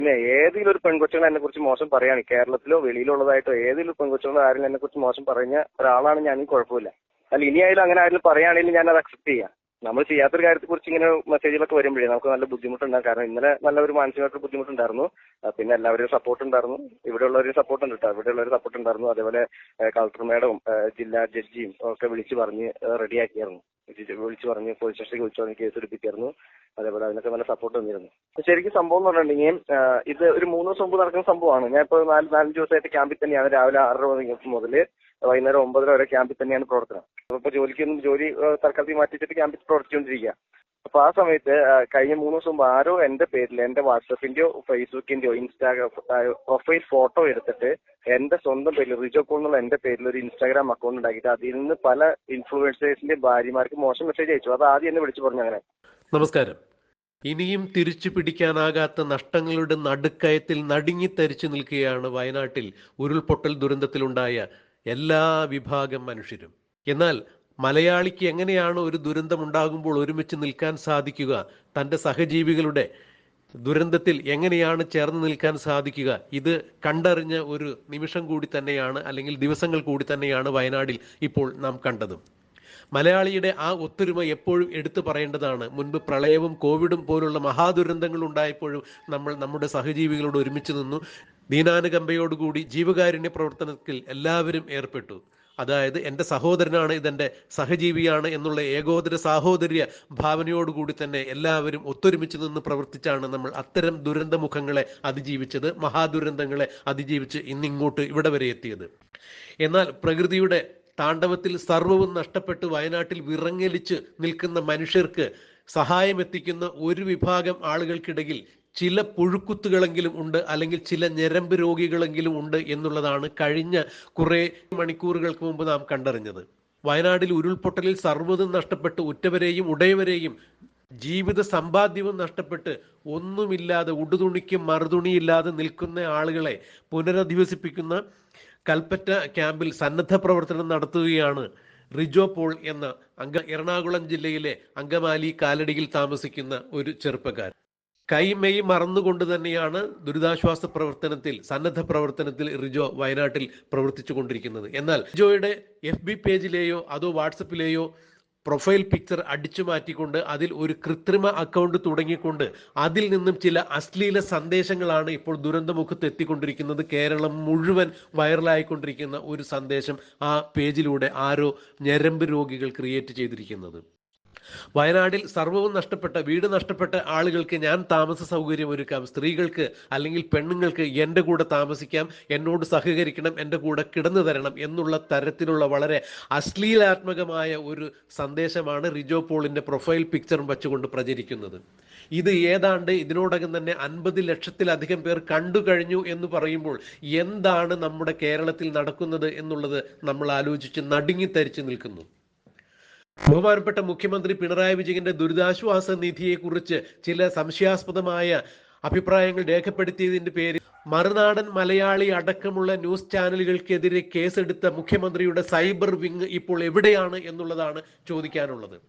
പിന്നെ ഏതെങ്കിലും ഒരു പെൺകൊച്ചുകൾ എന്നെ കുറിച്ച് മോശം പറയുകയാണ്, കേരളത്തിലോ വെളിയിലോ ഉള്ളതായിട്ടോ ഏതെങ്കിലും പെൺകൊച്ചുകൾ ആരെങ്കിലും എന്നെ കുറിച്ച് മോശം പറഞ്ഞ ഒരാളാണ് ഞാൻ, കുഴപ്പമില്ല. അല്ല ഇനിയായാലും അങ്ങനെ ആരെങ്കിലും പറയുകയാണെങ്കിൽ ഞാൻ അത് അക്സെപ്റ്റ് ചെയ്യാം. നമ്മൾ ചെയ്യാത്തൊരു കാര്യത്തെ കുറിച്ച് ഇങ്ങനെ മെസ്സേജുകളൊക്കെ വരുമ്പോഴേ നമുക്ക് നല്ല ബുദ്ധിമുട്ടുണ്ടാകും. കാരണം ഇന്നലെ നല്ല ഒരു മാനസികമായിട്ട് ബുദ്ധിമുട്ടുണ്ടായിരുന്നു. പിന്നെ എല്ലാവരുടെയും സപ്പോർട്ട് ഉണ്ടായിരുന്നു, ഇവിടെയുള്ളവരും സപ്പോർട്ട് ഉണ്ട് കേട്ടോ, ഇവിടെയുള്ളവർ സപ്പോർട്ട് ഉണ്ടായിരുന്നു. അതേപോലെ കളക്ടർ മേഡവും ജില്ലാ ജഡ്ജിയും ഒക്കെ വിളിച്ച് പറഞ്ഞ് റെഡിയാക്കിയായിരുന്നു. വിളിച്ച് പറഞ്ഞ് പോലീസ് സ്റ്റേഷനിലേക്ക് വിളിച്ച് പറഞ്ഞ് കേസ് എടുപ്പിക്കായിരുന്നു. അതേപോലെ അതിനൊക്കെ നല്ല സപ്പോർട്ട് തന്നിരുന്നു. ശരിക്കും സംഭവം എന്ന് പറഞ്ഞിട്ടുണ്ടെങ്കിൽ ഇത് ഒരു 3 ദിവസം മുമ്പ് നടക്കുന്ന സംഭവമാണ്. ഞാൻ ഇപ്പോൾ 4-5 ദിവസമായിട്ട് ക്യാമ്പിൽ തന്നെയാണ്. രാവിലെ 6:30 മണി മുതൽ വൈകുന്നേരം 9:30 വരെ ക്യാമ്പിൽ തന്നെയാണ് പ്രവർത്തനം. അപ്പോൾ ജോലി തൽക്കാലത്തിൽ മാറ്റിച്ചിട്ട് ക്യാമ്പിൽ പ്രവർത്തിച്ചുകൊണ്ടിരിക്കുക. അപ്പോൾ ആ സമയത്ത് കഴിഞ്ഞ 3 ദിവസം മുമ്പ് ആരോ എൻ്റെ പേരിൽ എൻ്റെ വാട്സപ്പിൻ്റെയോ ഫേസ്ബുക്കിൻ്റെയോ പ്രൊഫൈൽ ഫോട്ടോ എടുത്തിട്ട് എൻ്റെ സ്വന്തം പേരിൽ റിജോ പോൾ എന്നുള്ള എൻ്റെ പേരിൽ ഒരു ഇൻസ്റ്റാഗ്രാം അക്കൗണ്ട് ഉണ്ടാക്കിയിട്ട് അതിൽ നിന്ന് പല ഇൻഫ്ലുവൻസേഴ്സിൻ്റെ ഭാര്യമാർക്ക് മോശം മെസ്സേജ് അയച്ചു. അത് ആദ്യം എന്നെ വിളിച്ചു പറഞ്ഞു. അങ്ങനെ നമസ്കാരം. ഇനിയും തിരിച്ചു പിടിക്കാനാകാത്ത നഷ്ടങ്ങളുടെ നടുക്കയത്തിൽ നടുങ്ങിത്തരിച്ചു നിൽക്കുകയാണ് വയനാട്ടിൽ ഉരുൾപൊട്ടൽ ദുരന്തത്തിലുണ്ടായ എല്ലാ വിഭാഗം മനുഷ്യരും. എന്നാൽ മലയാളിക്ക് എങ്ങനെയാണ് ഒരു ദുരന്തമുണ്ടാകുമ്പോൾ ഒരുമിച്ച് നിൽക്കാൻ സാധിക്കുക, തൻ്റെ സഹജീവികളുടെ ദുരന്തത്തിൽ എങ്ങനെയാണ് ചേർന്ന് നിൽക്കാൻ സാധിക്കുക, ഇത് കണ്ടറിഞ്ഞ ഒരു നിമിഷം കൂടി തന്നെയാണ്, അല്ലെങ്കിൽ ദിവസങ്ങൾ കൂടി തന്നെയാണ് വയനാട്ടിൽ ഇപ്പോൾ നാം കണ്ടതും. മലയാളിയുടെ ആ ഒത്തൊരുമ എപ്പോഴും എടുത്തു പറയേണ്ടതാണ്. മുൻപ് പ്രളയവും കോവിഡും പോലുള്ള മഹാദുരന്തങ്ങൾ ഉണ്ടായപ്പോഴും നമ്മൾ നമ്മുടെ സഹജീവികളോട് ഒരുമിച്ച് നിന്നു. ദീനാനുകമ്പയോടുകൂടി ജീവകാരുണ്യ പ്രവർത്തനത്തിൽ എല്ലാവരും ഏർപ്പെട്ടു. അതായത് എൻ്റെ സഹോദരനാണ്, ഇതെൻ്റെ സഹജീവിയാണ് എന്നുള്ള ഏകോദര സാഹോദര്യ ഭാവനയോടുകൂടി തന്നെ എല്ലാവരും ഒത്തൊരുമിച്ച് നിന്ന് പ്രവർത്തിച്ചാണ് നമ്മൾ അത്തരം ദുരന്തമുഖങ്ങളെ അതിജീവിച്ചത്, മഹാദുരന്തങ്ങളെ അതിജീവിച്ച് ഇന്നിങ്ങോട്ട് ഇവിടെ വരെ എത്തിയത്. എന്നാൽ പ്രകൃതിയുടെ താണ്ഡവത്തിൽ സർവ്വവും നഷ്ടപ്പെട്ട് വയനാട്ടിൽ വിറങ്ങലിച്ച് നിൽക്കുന്ന മനുഷ്യർക്ക് സഹായം എത്തിക്കുന്ന ഒരു വിഭാഗം ആളുകൾക്കിടയിൽ ചില പുഴുക്കുത്തുകളെങ്കിലും ഉണ്ട്, അല്ലെങ്കിൽ ചില ഞരമ്പ് രോഗികളെങ്കിലും ഉണ്ട് എന്നുള്ളതാണ് കഴിഞ്ഞ കുറേ മണിക്കൂറുകൾക്ക് മുമ്പ് നാം കണ്ടറിഞ്ഞത്. വയനാട്ടിൽ ഉരുൾപൊട്ടലിൽ സർവ്വതും നഷ്ടപ്പെട്ട് ഉറ്റവരെയും ഉടയവരെയും ജീവിത സമ്പാദ്യവും നഷ്ടപ്പെട്ട് ഒന്നുമില്ലാതെ ഉടുതുണിക്കും മറുതുണിയില്ലാതെ നിൽക്കുന്ന ആളുകളെ പുനരധിവസിപ്പിക്കുന്ന കൽപ്പറ്റ ക്യാമ്പിൽ സന്നദ്ധ പ്രവർത്തനം നടത്തുകയാണ് റിജോ പോൾ എന്ന എറണാകുളം ജില്ലയിലെ അങ്കമാലി കാലടിയിൽ താമസിക്കുന്ന ഒരു ചെറുപ്പക്കാരൻ. കൈമെയ് മറന്നുകൊണ്ട് തന്നെയാണ് ദുരിതാശ്വാസ പ്രവർത്തനത്തിൽ, സന്നദ്ധ പ്രവർത്തനത്തിൽ റിജോ വയനാട്ടിൽ പ്രവർത്തിച്ചു കൊണ്ടിരിക്കുന്നത്. എന്നാൽ റിജോയുടെ FB പേജിലെയോ അതോ വാട്സപ്പിലെയോ പ്രൊഫൈൽ പിക്ചർ അടിച്ചു മാറ്റിക്കൊണ്ട് അതിൽ ഒരു കൃത്രിമ അക്കൗണ്ട് തുടങ്ങിക്കൊണ്ട് അതിൽ നിന്നും ചില അശ്ലീല സന്ദേശങ്ങളാണ് ഇപ്പോൾ ദുരന്തമുഖത്ത് എത്തിക്കൊണ്ടിരിക്കുന്നത്. കേരളം മുഴുവൻ വൈറലായിക്കൊണ്ടിരിക്കുന്ന ഒരു സന്ദേശം ആ പേജിലൂടെ ആരോ ഞരമ്പ് രോഗികൾ ക്രിയേറ്റ് ചെയ്തിരിക്കുന്നത്. വയനാട്ടിൽ സർവ്വവും നഷ്ടപ്പെട്ട, വീട് നഷ്ടപ്പെട്ട ആളുകൾക്ക് ഞാൻ താമസ സൗകര്യം ഒരുക്കാം, സ്ത്രീകൾക്ക് അല്ലെങ്കിൽ പെണ്ണുങ്ങൾക്ക് എൻ്റെ കൂടെ താമസിക്കാം, എന്നോട് സഹകരിക്കണം, എൻ്റെ കൂടെ കിടന്നു തരണം എന്നുള്ള തരത്തിലുള്ള വളരെ അശ്ലീലാത്മകമായ ഒരു സന്ദേശമാണ് റിജോ പോളിൻ്റെ പ്രൊഫൈൽ പിക്ചറും വച്ചുകൊണ്ട് പ്രചരിക്കുന്നത്. ഇത് ഏതാണ്ട് ഇതിനോടകം തന്നെ 50 ലക്ഷത്തിലധികം പേർ കണ്ടു കഴിഞ്ഞു എന്ന് പറയുമ്പോൾ എന്താണ് നമ്മുടെ കേരളത്തിൽ നടക്കുന്നത് എന്നുള്ളത് നമ്മൾ ആലോചിച്ച് നടുങ്ങിത്തരിച്ചു നിൽക്കുന്നു. ബഹുമാനപ്പെട്ട മുഖ്യമന്ത്രി പിണറായി വിജയന്റെ ദുരിതാശ്വാസ നിധിയെക്കുറിച്ച് ചില സംശയാസ്പദമായ അഭിപ്രായങ്ങൾ രേഖപ്പെടുത്തിയതിന്റെ പേരിൽ മറുനാടൻ മലയാളി അടക്കമുള്ള ന്യൂസ് ചാനലുകൾക്കെതിരെ കേസെടുത്ത മുഖ്യമന്ത്രിയുടെ സൈബർ വിങ് ഇപ്പോൾ എവിടെയാണ് എന്നുള്ളതാണ് ചോദിക്കാനുള്ളത്.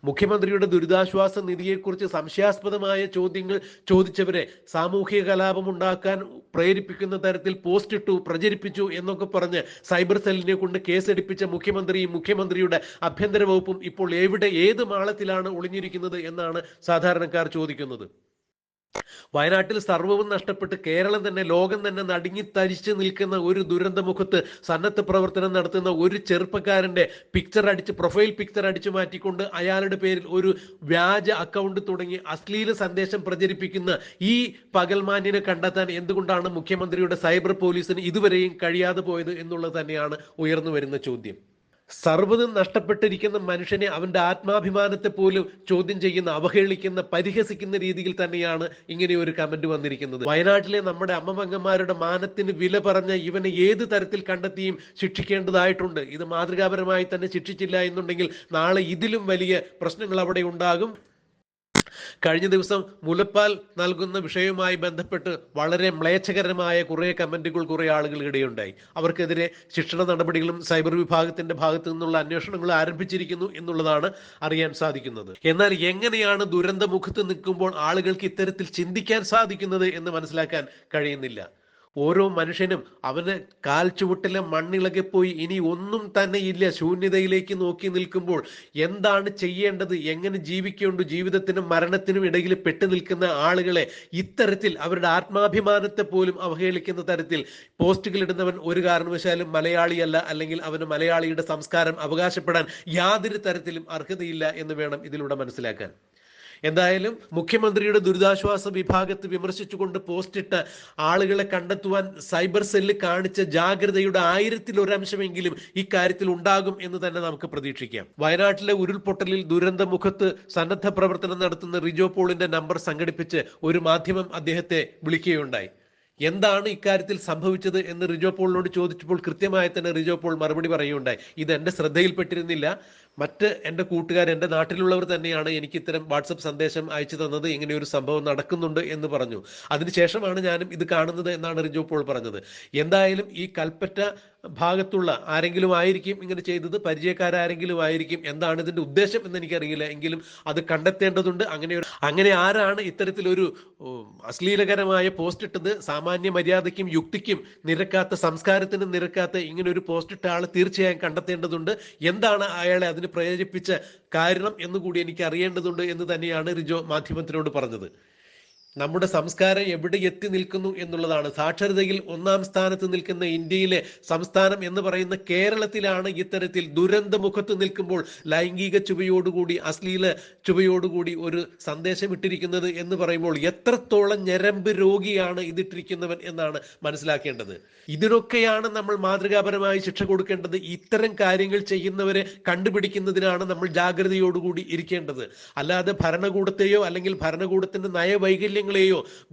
മുഖ്യമന്ത്രിയുടെ ദുരിതാശ്വാസ നിധിയെക്കുറിച്ച് സംശയാസ്പദമായ ചോദ്യങ്ങൾ ചോദിച്ചവരെ സാമൂഹിക കലാപമുണ്ടാക്കാൻ പ്രേരിപ്പിക്കുന്ന തരത്തിൽ പോസ്റ്റ് ഇട്ടു, പ്രചരിപ്പിച്ചു എന്നൊക്കെ പറഞ്ഞ് സൈബർ സെല്ലിനെ കൊണ്ട് കേസെടുപ്പിച്ച മുഖ്യമന്ത്രിയുടെ ആഭ്യന്തര വകുപ്പും ഇപ്പോൾ ഏത് മാളത്തിലാണ് ഒളിഞ്ഞിരിക്കുന്നത് എന്നാണ് സാധാരണക്കാർ ചോദിക്കുന്നത്. വയനാട്ടിൽ സർവ്വവും നഷ്ടപ്പെട്ട് കേരളം തന്നെ, ലോകം തന്നെ നടുങ്ങിത്തരിച്ചു നിൽക്കുന്ന ഒരു ദുരന്തമുഖത്ത് സന്നദ്ധ പ്രവർത്തനം നടത്തുന്ന ഒരു ചെറുപ്പക്കാരന്റെ പ്രൊഫൈൽ പിക്ചർ അടിച്ചു മാറ്റിക്കൊണ്ട് അയാളുടെ പേരിൽ ഒരു വ്യാജ അക്കൗണ്ട് തുടങ്ങി അശ്ലീല സന്ദേശം പ്രചരിപ്പിക്കുന്ന ഈ പകൽമാന്യനെ കണ്ടെത്താൻ എന്തുകൊണ്ടാണ് മുഖ്യമന്ത്രിയുടെ സൈബർ പോലീസിന് ഇതുവരെയും കഴിയാതെ പോയത് എന്നുള്ളത് തന്നെയാണ് ഉയർന്നു വരുന്ന ചോദ്യം. സർവ്വതും നഷ്ടപ്പെട്ടിരിക്കുന്ന മനുഷ്യനെ, അവന്റെ ആത്മാഭിമാനത്തെ പോലും ചോദ്യം ചെയ്യുന്ന, അവഹേളിക്കുന്ന, പരിഹസിക്കുന്ന രീതിയിൽ തന്നെയാണ് ഇങ്ങനെ ഒരു കമന്റ് വന്നിരിക്കുന്നത്. വയനാട്ടിലെ നമ്മുടെ അമ്മമങ്ങന്മാരുടെ മാനത്തിന് വില പറഞ്ഞ ഇവനെ ഏത് തരത്തിൽ കണ്ടെത്തിയും ശിക്ഷിക്കേണ്ടതായിട്ടുണ്ട്. ഇത് മാതൃകാപരമായി തന്നെ ശിക്ഷിച്ചില്ല എന്നുണ്ടെങ്കിൽ നാളെ ഇതിലും വലിയ പ്രശ്നങ്ങൾ അവിടെ ഉണ്ടാകും. കഴിഞ്ഞ ദിവസം മുലപ്പാൽ നൽകുന്ന വിഷയവുമായി ബന്ധപ്പെട്ട് വളരെ മ്ലേച്ഛകരമായ കുറേ കമന്റുകൾ കുറേ ആളുകൾ ഇടയുണ്ടായി. അവർക്കെതിരെ ശിക്ഷണ നടപടികളും സൈബർ വിഭാഗത്തിന്റെ ഭാഗത്തു നിന്നുള്ള അന്വേഷണങ്ങളും ആരംഭിച്ചിരിക്കുന്നു എന്നുള്ളതാണ് അറിയാൻ സാധിക്കുന്നത്. എന്നാൽ എങ്ങനെയാണ് ദുരന്തമുഖത്ത് നിൽക്കുമ്പോൾ ആളുകൾക്ക് ഇത്തരത്തിൽ ചിന്തിക്കാൻ സാധിക്കുന്നത് എന്ന് മനസ്സിലാക്കാൻ കഴിയുന്നില്ല. ഓരോ മനുഷ്യനും അവന് കാൽച്ചുവട്ടിലെ മണ്ണിളകിപ്പോയി ഇനി ഒന്നും തന്നെ ഇല്ല, ശൂന്യതയിലേക്ക് നോക്കി നിൽക്കുമ്പോൾ എന്താണ് ചെയ്യേണ്ടത്, എങ്ങനെ ജീവിക്കേണ്ടു, ജീവിതത്തിനും മരണത്തിനും ഇടയിൽ പെട്ടു നിൽക്കുന്ന ആളുകളെ ഇത്തരത്തിൽ അവരുടെ ആത്മാഭിമാനത്തെ പോലും അവഹേളിക്കുന്ന തരത്തിൽ പോസ്റ്റുകൾ ഇടുന്നവൻ ഒരു കാരണവശാലും മലയാളിയല്ല, അല്ലെങ്കിൽ അവന് മലയാളിയുടെ സംസ്കാരം അവകാശപ്പെടാൻ യാതൊരു തരത്തിലും അർഹതയില്ല എന്ന് വേണം ഇതിലൂടെ മനസ്സിലാക്കാൻ. എന്തായാലും മുഖ്യമന്ത്രിയുടെ ദുരിതാശ്വാസ വിഭാഗത്തെ വിമർശിച്ചുകൊണ്ട് പോസ്റ്റിട്ട ആളുകളെ കണ്ടെത്തുവാൻ സൈബർ സെല്ല് കാണിച്ച ജാഗ്രതയുടെ 1000-1 ഇക്കാര്യത്തിൽ ഉണ്ടാകും എന്ന് തന്നെ നമുക്ക് പ്രതീക്ഷിക്കാം. വയനാട്ടിലെ ഉരുൾപൊട്ടലിൽ ദുരന്തമുഖത്ത് സന്നദ്ധ പ്രവർത്തനം നടത്തുന്ന റിജോ പോളിന്റെ നമ്പർ സംഘടിപ്പിച്ച് ഒരു മാധ്യമം അദ്ദേഹത്തെ വിളിക്കുകയുണ്ടായി. എന്താണ് ഇക്കാര്യത്തിൽ സംഭവിച്ചത് എന്ന് റിജോ പോളിനോട് ചോദിച്ചപ്പോൾ കൃത്യമായി തന്നെ റിജോ പോൾ മറുപടി പറയുകയുണ്ടായി. ഇത് എന്റെ ശ്രദ്ധയിൽപ്പെട്ടിരുന്നില്ല, മറ്റ് എൻ്റെ കൂട്ടുകാർ, എൻ്റെ നാട്ടിലുള്ളവർ തന്നെയാണ് എനിക്ക് ഇത്തരം വാട്സപ്പ് സന്ദേശം അയച്ചു തന്നത്, ഇങ്ങനെ ഒരു സംഭവം നടക്കുന്നുണ്ട് എന്ന് പറഞ്ഞു. അതിനുശേഷമാണ് ഞാനും ഇത് കാണുന്നത് എന്നാണ് റിജോ പോൾ പറഞ്ഞത്. എന്തായാലും ഈ കൽപ്പറ്റ ഭാഗത്തുള്ള ആരെങ്കിലും ആയിരിക്കും ഇങ്ങനെ ചെയ്തത്, പരിചയക്കാരെങ്കിലും ആയിരിക്കും. എന്താണ് ഇതിന്റെ ഉദ്ദേശം എന്ന് എനിക്കറിയില്ല, എങ്കിലും അത് കണ്ടെത്തേണ്ടതുണ്ട്. അങ്ങനെ ആരാണ് ഇത്തരത്തിലൊരു അശ്ലീലകരമായ പോസ്റ്റ് ഇട്ടത്, സാമാന്യ മര്യാദയ്ക്കും യുക്തിക്കും നിരക്കാത്ത, സംസ്കാരത്തിനും നിരക്കാത്ത ഇങ്ങനെ ഒരു പോസ്റ്റ് ഇട്ട ആളെ തീർച്ചയായും കണ്ടെത്തേണ്ടതുണ്ട്. എന്താണ് അയാളെ അതിന് പ്രേരിപ്പിച്ച കാരണം എന്നുകൂടി എനിക്ക് അറിയേണ്ടതുണ്ട് എന്ന് തന്നെയാണ് റിജോ മാധ്യമത്തിനോട് പറഞ്ഞത്. നമ്മുടെ സംസ്കാരം എവിടെ എത്തി നിൽക്കുന്നു എന്നുള്ളതാണ്. സാക്ഷരതയിൽ 1-ാം സ്ഥാനത്ത് നിൽക്കുന്ന ഇന്ത്യയിലെ സംസ്ഥാനം എന്ന് പറയുന്ന കേരളത്തിലാണ് ഇത്തരത്തിൽ ദുരന്തമുഖത്ത് നിൽക്കുമ്പോൾ ലൈംഗിക ചുവയോടുകൂടി, അശ്ലീല ചുവയോടുകൂടി ഒരു സന്ദേശം ഇട്ടിരിക്കുന്നത് എന്ന് പറയുമ്പോൾ എത്രത്തോളം ഞരമ്പ് രോഗിയാണ് ഇതിട്ടിരിക്കുന്നവൻ എന്നാണ് മനസ്സിലാക്കേണ്ടത്. ഇതിനൊക്കെയാണ് നമ്മൾ മാതൃകാപരമായി ശിക്ഷ കൊടുക്കേണ്ടത്. ഇത്തരം കാര്യങ്ങൾ ചെയ്യുന്നവരെ കണ്ടുപിടിക്കുന്നതിനാണ് നമ്മൾ ജാഗ്രതയോടുകൂടി ഇരിക്കേണ്ടത്. അല്ലാതെ ഭരണകൂടത്തെയോ അല്ലെങ്കിൽ ഭരണകൂടത്തിന്റെ നയവൈകല്യം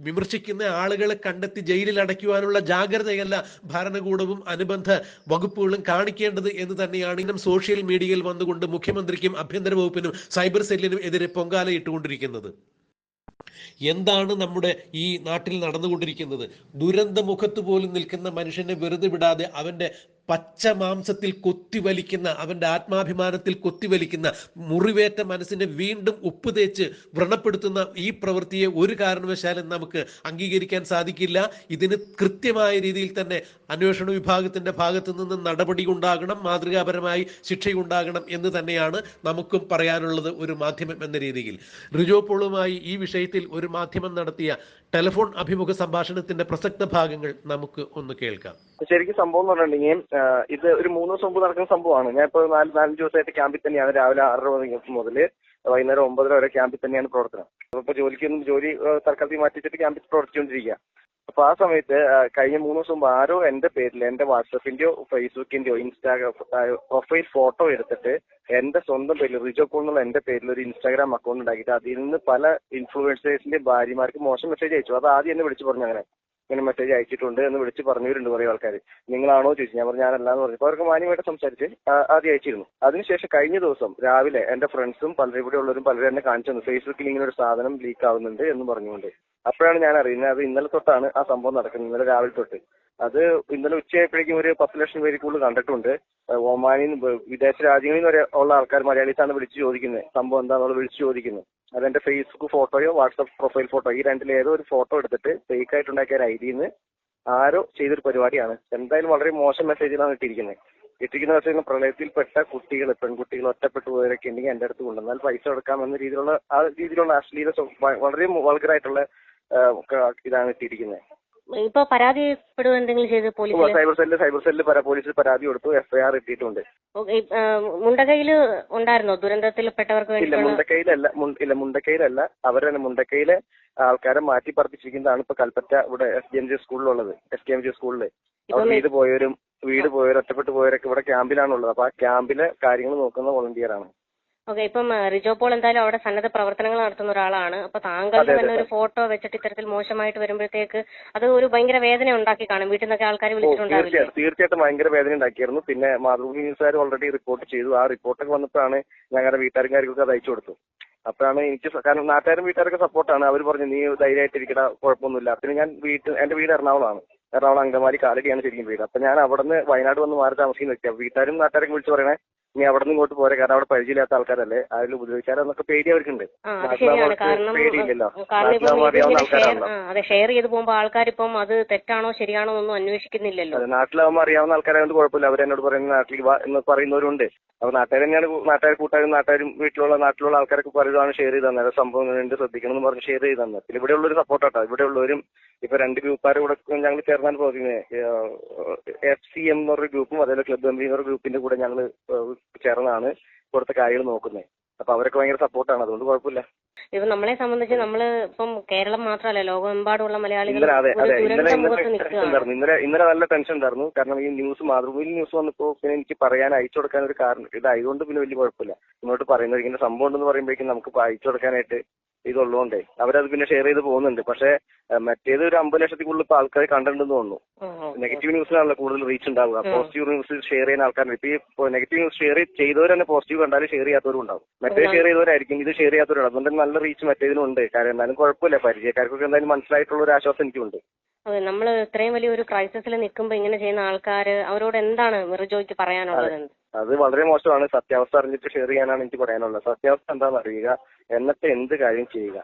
വിമർശിക്കുന്ന ആളുകളെ കണ്ടെത്തി ജയിലിൽ അടയ്ക്കുവാനുള്ള ജാഗ്രതയല്ല ഭരണകൂടവും അനുബന്ധ വകുപ്പുകളും കാണിക്കേണ്ടത് എന്ന് തന്നെയാണ് ഇന്നും സോഷ്യൽ മീഡിയയിൽ വന്നുകൊണ്ട് മുഖ്യമന്ത്രിക്കും ആഭ്യന്തര വകുപ്പിനും സൈബർ സെല്ലിനും എതിരെ പൊങ്കാലയിട്ടുകൊണ്ടിരിക്കുന്നത്. എന്താണ് നമ്മുടെ ഈ നാട്ടിൽ നടന്നുകൊണ്ടിരിക്കുന്നത്? ദുരന്തമുഖത്ത് പോലും നിൽക്കുന്ന മനുഷ്യനെ വെറുതെ വിടാതെ അവന്റെ പച്ച മാംസത്തിൽ കൊത്തിവലിക്കുന്ന, അവന്റെ ആത്മാഭിമാനത്തിൽ കൊത്തിവലിക്കുന്ന, മുറിവേറ്റ മനസ്സിനെ വീണ്ടും ഉപ്പ് തേച്ച് വ്രണപ്പെടുത്തുന്ന ഈ പ്രവൃത്തിയെ ഒരു കാരണവശാലും നമുക്ക് അംഗീകരിക്കാൻ സാധിക്കില്ല. ഇതിന് കൃത്യമായ രീതിയിൽ തന്നെ അന്വേഷണ വിഭാഗത്തിന്റെ ഭാഗത്തു നിന്ന് നടപടി ഉണ്ടാകണം, മാതൃകാപരമായി ശിക്ഷയുണ്ടാകണം എന്ന് തന്നെയാണ് നമുക്കും പറയാനുള്ളത് ഒരു മാധ്യമം എന്ന രീതിയിൽ. റിജോ പോളുമായി ഈ വിഷയത്തിൽ ഒരു മാധ്യമം നടത്തിയ ടെലിഫോൺ അഭിമുഖ സംഭാഷണത്തിന്റെ പ്രസക്ത ഭാഗങ്ങൾ നമുക്ക് ഒന്ന് കേൾക്കാം. ശരിക്കും സംഭവം എന്ന് പറഞ്ഞിട്ടുണ്ടെങ്കിൽ ഇത് ഒരു 3 ദിവസം മുമ്പ് നടക്കുന്ന സംഭവമാണ്. ഞാൻ ഇപ്പോൾ 4-5 ദിവസമായിട്ട് ക്യാമ്പിൽ തന്നെയാണ്. രാവിലെ 6:30 മുതൽ വൈകുന്നേരം 9:30 വരെ ക്യാമ്പിൽ തന്നെയാണ് പ്രവർത്തനം. അപ്പോൾ ജോലി തൽക്കാലത്തിൽ മാറ്റിച്ചിട്ട് ക്യാമ്പിൽ പ്രവർത്തിച്ചുകൊണ്ടിരിക്കുക. അപ്പൊ ആ സമയത്ത് കഴിഞ്ഞ 3 ദിവസം മുമ്പ് ആരോ എന്റെ പേരിൽ, എന്റെ വാട്സപ്പിന്റെയോ ഫേസ്ബുക്കിന്റെയോ പ്രൊഫൈൽ ഫോട്ടോ എടുത്തിട്ട് എന്റെ സ്വന്തം പേരിൽ, റിജോ പോൾ എന്നുള്ള എന്റെ പേരിൽ ഒരു ഇൻസ്റ്റാഗ്രാം അക്കൗണ്ട് ഉണ്ടാക്കിയിട്ട് അതിൽ നിന്ന് പല ഇൻഫ്ലുവൻസേഴ്സിന്റെ ഭാര്യമാർക്ക് മോശം മെസ്സേജ് അയച്ചു. അത് ആദ്യം എന്നെ വിളിച്ചു പറഞ്ഞു, ഇങ്ങനെ മെസ്സേജ് അയച്ചിട്ടുണ്ട് എന്ന് വിളിച്ച് പറഞ്ഞവരുണ്ട് കുറെ ആൾക്കാർ. നിങ്ങളാണോ ചോദിച്ചു. ഞാൻ പറഞ്ഞു ഞാനല്ലാന്ന് പറഞ്ഞു. അവർക്ക് മാന്യമായിട്ട് സംസാരിച്ച് ആദ്യം അയച്ചിരുന്നു. അതിനുശേഷം കഴിഞ്ഞ ദിവസം രാവിലെ എന്റെ ഫ്രണ്ട്സും പലരും ഇവിടെ ഉള്ളവരും പലരും എന്നെ കാണിച്ചു ഫേസ്ബുക്കിൽ ഇങ്ങനെ ഒരു സാധനം ലീക്ക് ആവുന്നുണ്ട് എന്ന് പറഞ്ഞുകൊണ്ട്. അപ്പോഴാണ് ഞാൻ അറിയുന്നത് അത് ഇന്നലെ തൊട്ടാണ് ആ സംഭവം നടക്കുന്നത്. ഇന്നലെ രാവിലെ തൊട്ട്. അത് ഇന്നലെ ഉച്ചയായപ്പോഴേക്കും ഒരു 10 ലക്ഷം പേര് കൂടുതൽ കണ്ടിട്ടുണ്ട്. ഒമാനിൽ നിന്ന്, വിദേശ രാജ്യങ്ങളിൽ നിന്ന് ഉള്ള ആൾക്കാർ മലയാളീസാണ് വിളിച്ച് ചോദിക്കുന്നത് സംഭവം എന്താണെന്നുള്ളത് വിളിച്ച് ചോദിക്കുന്നത്. അതെന്റെ ഫേസ്ബുക്ക് ഫോട്ടോയോ വാട്സ്ആപ്പ് പ്രൊഫൈൽ ഫോട്ടോ, ഈ രണ്ടിലേതോ ഒരു ഫോട്ടോ എടുത്തിട്ട് ഫേക്ക് ആയിട്ടുണ്ടാക്കിയ ഒരു ഐഡിന്ന് ആരോ ചെയ്തൊരു പരിപാടിയാണ്. എന്തായാലും വളരെ മോശം മെസ്സേജിലാണ് ഇട്ടിരിക്കുന്ന മെസ്സേജ്. പ്രളയത്തിൽപ്പെട്ട കുട്ടികൾ, പെൺകുട്ടികൾ, ഒറ്റപ്പെട്ടു പോയവരൊക്കെ ഉണ്ടെങ്കിൽ എന്റെ അടുത്ത് കൊണ്ടുവന്നാൽ പൈസ കൊടുക്കാം എന്ന രീതിയിലുള്ള അശ്ലീല വളരെ വൾഗറായിട്ടുള്ള ഇതാണ് ഇട്ടിരിക്കുന്നത്. ഇപ്പൊ പരാതിപ്പെടുക എന്തെങ്കിലും ചെയ്ത് പോലീസ് സൈബർ സെല്ല് പോലീസിൽ പരാതി കൊടുത്തു, FIR ഇട്ടിട്ടുണ്ട്. മുണ്ടക്കയില് ഉണ്ടായിരുന്നോ ദുരന്തത്തിൽപ്പെട്ടവർക്ക് വേണ്ടി? മുണ്ടക്കയിലല്ല. അവരെ മുണ്ടക്കയിലെ ആൾക്കാരെ മാറ്റി പറപ്പിച്ചിരിക്കുന്നതാണ് ഇപ്പൊ കൽപ്പറ്റ ഇവിടെ SKMG സ്കൂളിലുള്ളത്. SKMG സ്കൂളില് അവർ വീട് പോയവർ ഒറ്റപ്പെട്ടു പോയവരൊക്കെ ഇവിടെ ക്യാമ്പിലാണുള്ളത്. അപ്പൊ ആ ക്യാമ്പിലെ കാര്യങ്ങൾ നോക്കുന്ന വോളണ്ടിയറാണ്. ഓക്കെ. ഇപ്പം റിജോ പോൾ എന്തായാലും അവിടെ സന്നദ്ധ പ്രവർത്തനങ്ങൾ നടത്തുന്ന ഒരാളാണ്. അപ്പൊ താങ്കളുടെ തന്നെ ഒരു ഫോട്ടോ വെച്ചിട്ട് ഇത്തരത്തിൽ മോശമായിട്ട് വരുമ്പോഴത്തേക്ക് അത് ഒരു ഭയങ്കര വേദന ഉണ്ടാക്കി കാണും. വീട്ടിൽ നിന്നൊക്കെ ആൾക്കാർ വിളിച്ചിട്ടുണ്ടാവില്ലേ? തീർച്ചയായിട്ടും ഭയങ്കര വേദന ഉണ്ടാക്കിയിരുന്നു. പിന്നെ മാതൃഭൂമി ന്യൂസുകാർ ഓൾറെഡി റിപ്പോർട്ട് ചെയ്തു. ആ റിപ്പോർട്ടൊക്കെ വന്നപ്പോഴാണ് ഞങ്ങളുടെ വീട്ടുകാർക്കൊക്കെ അത് അയച്ചു കൊടുത്തു. അപ്പോഴാണ് എനിക്ക് കാരണം നാട്ടുകാരും വീട്ടുകാരൊക്കെ സപ്പോർട്ടാണ്. അവർ പറഞ്ഞു നീ ധൈര്യമായിട്ടിരിക്കട, കുഴപ്പമൊന്നുമില്ല. പിന്നെ എന്റെ വീട് എറണാകുളമാണ്. എറണാകുളം അങ്കമാലി കാലടിയാണ് ശരിക്കും വീട്. അപ്പൊ ഞാൻ അവിടെ നിന്ന് വയനാട് വന്ന് മാറി താമസിക്കുന്ന വ്യക്തിയാണ്. വീട്ടുകാരും നാട്ടുകാരൊക്കെ വിളിച്ച് പറയണേ നീ അവിടെ നിന്ന് ഇങ്ങോട്ട് പോരെ, കാരണം അവിടെ പരിചയമില്ലാത്ത ആൾക്കാരല്ലേ, ആരും ഉപദ്രവിച്ചാലെന്നൊക്കെ പേടി അവർക്കുണ്ട്. പേടിയില്ലല്ലോ, നാട്ടിലാവുമ്പോൾ അറിയാവുന്ന ആൾക്കാരാണല്ലോ. അതെ, ഷെയർ ചെയ്ത് പോകുമ്പോൾ ആൾക്കാരിപ്പം അത് തെറ്റാണോ ശരിയാണോ എന്നൊന്നും അന്വേഷിക്കുന്നില്ലല്ലോ. അതെ, നാട്ടിലാവുമ്പോൾ അറിയാവുന്ന ആൾക്കാരായതുകൊണ്ട് കുഴപ്പമില്ല. അവരെന്നോട് പറയുന്നത് നാട്ടിൽ വാ എന്ന് പറയുന്നവരുണ്ട്. അപ്പൊ നാട്ടുകാർ തന്നെയാണ്, നാട്ടുകാരും നാട്ടിലുള്ള ആൾക്കാരൊക്കെ പറയുന്നതാണ് ഷെയർ ചെയ്ത് തന്നെ സംഭവങ്ങളുണ്ട് ശ്രദ്ധിക്കണം എന്ന് പറഞ്ഞ് ഷെയർ ചെയ്ത് തന്നെ. പിന്നെ ഇവിടെ ഉള്ളൊരു സപ്പോർട്ടാട്ടോ. ഇവിടെ ഉള്ളവരും ഇപ്പൊ 2 ഗ്രൂപ്പുകാർ കൂടെ ഞങ്ങൾ ചേർന്നാണ് പോകുന്നത്. FCM എന്ന് പറഞ്ഞ ഗ്രൂപ്പും അതേപോലെ ക്ലബ് എംപി എന്നൊരു ഗ്രൂപ്പിന്റെ കൂടെ ഞങ്ങൾ ചേർന്നാണ് ഇവിടുത്തെ കാര്യങ്ങൾ നോക്കുന്നത്. അപ്പൊ അവരൊക്കെ ഭയങ്കര സപ്പോർട്ടാണ്, അതുകൊണ്ട് കുഴപ്പമില്ല. ഇപ്പൊ നമ്മളെ സംബന്ധിച്ച് നമ്മള് ഇപ്പം കേരളം മാത്രമല്ല ലോകമെമ്പാടുള്ള മലയാളികൾ ഇന്നലെ നല്ല ടെൻഷൻ ഉണ്ടായിരുന്നു. കാരണം ഈ മാതൃഭൂമി ന്യൂസ് വന്നപ്പോ പിന്നെ എനിക്ക് പറയാൻ അയച്ചു കൊടുക്കാൻ ഒരു കാരണം ഇതായതുകൊണ്ട് പിന്നെ വലിയ കുഴപ്പമില്ല. ഇങ്ങോട്ട് പറയുന്നത് ഇങ്ങനെ സംഭവം ഉണ്ടെന്ന് പറയുമ്പോഴേക്കും നമുക്ക് അയച്ചു കൊടുക്കാനായിട്ട് ഇതുള്ളതുകൊണ്ടേ അവരത് പിന്നെ ഷെയർ ചെയ്ത് പോകുന്നുണ്ട്. പക്ഷെ മറ്റേത് ഒരു 50 ലക്ഷത്തിക്കുള്ളിൽ ഇപ്പൊ ആൾക്കാർ കണ്ടിട്ടുണ്ടെന്ന് തോന്നുന്നു. നെഗറ്റീവ് ന്യൂസിനാണല്ലോ കൂടുതൽ റീച്ച് ഉണ്ടാവുക. പോസിറ്റീവ് ന്യൂസ് ഷെയർ ചെയ്യുന്ന ആൾക്കാരുണ്ട്. ഇപ്പൊ നെഗറ്റീവ് ന്യൂസ് ഷെയർ ചെയ്തവർ തന്നെ പോസിറ്റീവ് കണ്ടാലും ഷെയർ ചെയ്യാത്തവരും ഉണ്ടാവും. മറ്റേ ഷെയർ ചെയ്തവരായിരിക്കും, ഇത് ഷെയർ ചെയ്യാത്തവരുണ്ട്. അതുകൊണ്ട് നല്ല റീച്ച് മറ്റേതിനുണ്ട്. കാരണം എന്നാലും കുഴപ്പമില്ല, പരിചയക്കാർക്കൊക്കെ എന്തായാലും മനസ്സിലായിട്ടുള്ള ഒരു ആശ്വാസം എനിക്കുണ്ട്. അതെ, നമ്മൾ ഇത്രയും വലിയൊരു ക്രൈസിസിൽ നിൽക്കുമ്പോൾ ഇങ്ങനെ ചെയ്യുന്ന ആൾക്കാര് അവരോട് എന്താണ് റിജോയ്ക്ക് പറയാനുള്ളത്? അത് വളരെ മോശമാണ്. സത്യാവസ്ഥ അറിഞ്ഞിട്ട് ഷെയർ ചെയ്യാനാണ് എനിക്ക് പറയാനുള്ളത്. സത്യാവസ്ഥ എന്താണെന്ന് അറിയുക, എന്നിട്ട് എന്ത് കാര്യം ചെയ്യുക.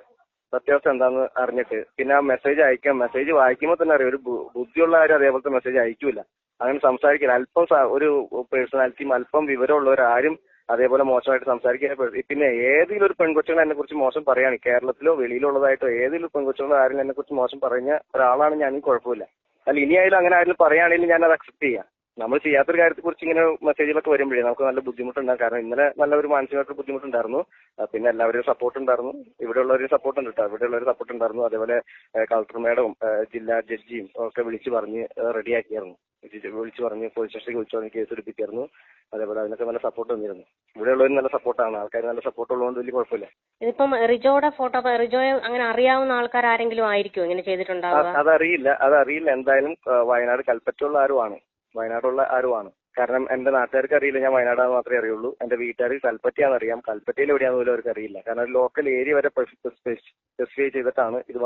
സത്യാവസ്ഥ എന്താണെന്ന് അറിഞ്ഞിട്ട് പിന്നെ ആ മെസ്സേജ് അയക്കാം. മെസ്സേജ് വായിക്കുമ്പോൾ തന്നെ അറിയാം, ഒരു ബുദ്ധിയുള്ള ആരും അതേപോലത്തെ മെസ്സേജ് അയക്കൂല. അങ്ങനെ സംസാരിക്കില്ല. അല്പം ഒരു പേഴ്സണാലിറ്റിയും അല്പം വിവരമുള്ളവരാരും അതേപോലെ മോശമായിട്ട് സംസാരിക്കാൻ. പിന്നെ ഏതെങ്കിലും ഒരു പെൺകൊച്ചുങ്ങൾ എന്നെ കുറിച്ച് മോശം പറയാണ്, കേരളത്തിലോ വെളിയിലുള്ളതായിട്ടോ ഏതെങ്കിലും പെൺകൊച്ചുങ്ങൾ ആരും എന്നെ കുറിച്ച് മോശം പറഞ്ഞ ഒരാളാണ് ഞാൻ, കുഴപ്പമില്ല. അല്ല ഇനിയായാലും അങ്ങനെ ആരും പറയുകയാണെങ്കിൽ ഞാൻ അത് അക്സെപ്റ്റ് ചെയ്യാം. നമ്മൾ ചെയ്യാത്തൊരു കാര്യത്തെ കുറിച്ച് ഇങ്ങനെ മെസ്സേജുകളൊക്കെ വരുമ്പോഴേ നമുക്ക് നല്ല ബുദ്ധിമുട്ടുണ്ടാകും. കാരണം ഇന്നലെ നല്ല ഒരു മാനസികമായിട്ട് ബുദ്ധിമുട്ടുണ്ടായിരുന്നു. പിന്നെ എല്ലാവരും സപ്പോർട്ട് ഉണ്ടായിരുന്നു. ഇവിടെയുള്ളവരും സപ്പോർട്ട് ഉണ്ട് കേട്ടോ. ഇവിടെയുള്ളവർ സപ്പോർട്ട് ഉണ്ടായിരുന്നു. അതേപോലെ കളക്ടർ മേഡവും ജില്ലാ ജഡ്ജിയും ഒക്കെ വിളിച്ച് പറഞ്ഞ് റെഡിയാക്കിയായിരുന്നു. വിളിച്ച് പറഞ്ഞ് പോലീസ് സ്റ്റേഷനിലേക്ക് വിളിച്ച് പറഞ്ഞ് കേസ് എടുപ്പിക്കായിരുന്നു. അതേപോലെ അതിനൊക്കെ നല്ല സപ്പോർട്ട് വന്നിരുന്നു. ഇവിടെയുള്ളവരും നല്ല സപ്പോർട്ടാണ്. ആൾക്കാർ നല്ല സപ്പോർട്ട് ഉള്ളതുകൊണ്ട് വലിയ കുഴപ്പമില്ല. ഇതിപ്പം റിജോയുടെ ഫോട്ടോ, റിജോയെ അങ്ങനെ അറിയാവുന്ന ആൾക്കാർ ആരെങ്കിലും ആയിരിക്കും ഇങ്ങനെ ചെയ്തിട്ടുണ്ടാവുക? അതറിയില്ല. എന്തായാലും വയനാട് കൽപ്പറ്റയുള്ള ആരുമാണ്. കാരണം എന്റെ നാട്ടുകാർക്ക് അറിയില്ല ഞാൻ വയനാടാന്ന് മാത്രമേ അറിയുള്ളൂ. എന്റെ വീട്ടുകാർക്ക് കൽപ്പറ്റയാണെന്ന് അറിയാം. കൽപ്പറ്റയിൽ എവിടെയാണെന്ന് പോലും അവർക്ക് അറിയില്ല. കാരണം ലോക്കൽ ഏരിയ വരെ സ്പെസിഫൈ ചെയ്തിട്ടാണ് ഇത്